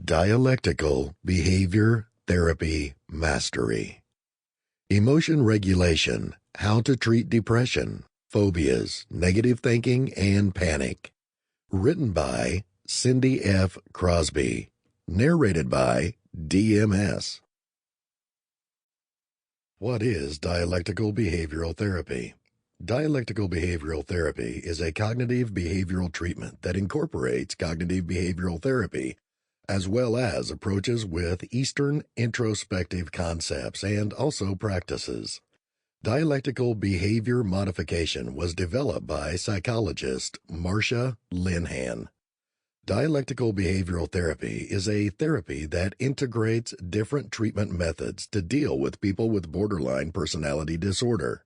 Dialectical Behavior Therapy Mastery. Emotion Regulation, How to Treat Depression, Phobies, Negative Thinking, and Panic. Written by Cindy F. Crosby. Narrated by DMS. What is dialectical behavioral therapy? Dialectical behavioral therapy is a cognitive behavioral treatment that incorporates cognitive behavioral therapy as well as approaches with Eastern introspective concepts and also practices. Dialectical behavior modification was developed by psychologist Marcia Linehan. Dialectical behavioral therapy is a therapy that integrates different treatment methods to deal with people with borderline personality disorder.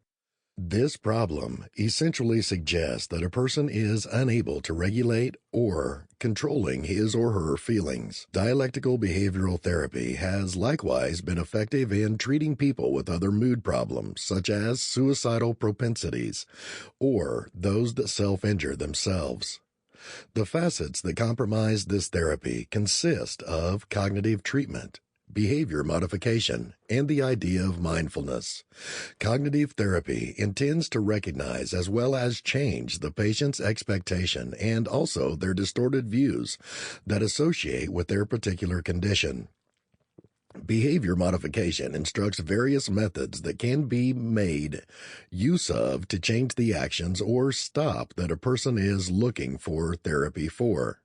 This problem essentially suggests that a person is unable to regulate or controlling his or her feelings. Dialectical behavioral therapy has likewise been effective in treating people with other mood problems, such as suicidal propensities or those that self-injure themselves. The facets that compromise this therapy consist of cognitive treatment, behavior modification, and the idea of mindfulness. Cognitive therapy intends to recognize as well as change the patient's expectation and also their distorted views that associate with their particular condition. Behavior modification instructs various methods that can be made use of to change the actions or stop that a person is looking for therapy for.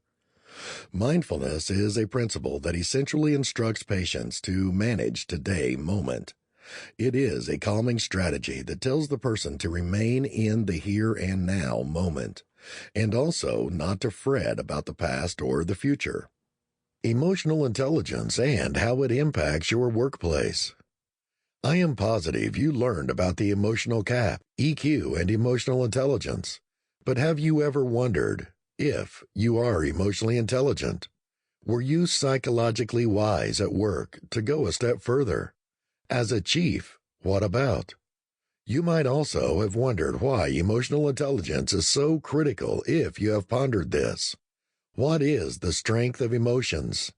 Mindfulness is a principle that essentially instructs patients to manage today moment. It is a calming strategy that tells the person to remain in the here and now moment, and also not to fret about the past or the future. Emotional intelligence and how it impacts your workplace. I am positive you learned about the emotional cap, EQ, and emotional intelligence. But have you ever wondered if you are emotionally intelligent? Were you psychologically wise at work to go a step further? As a chief, what about? You might also have wondered why emotional intelligence is so critical if you have pondered this. What is the strength of emotions?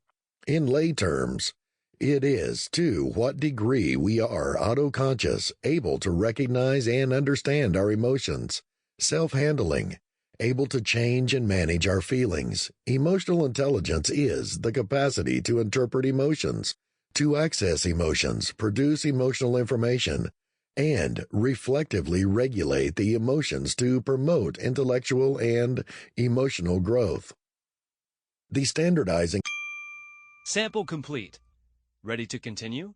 In lay terms, it is to what degree we are autoconscious, able to recognize and understand our emotions, self-handling, able to change and manage our feelings. Emotional intelligence is the capacity to interpret emotions, to access emotions, produce emotional information, and reflectively regulate the emotions to promote intellectual and emotional growth. The standardizing. Sample complete. Ready to continue?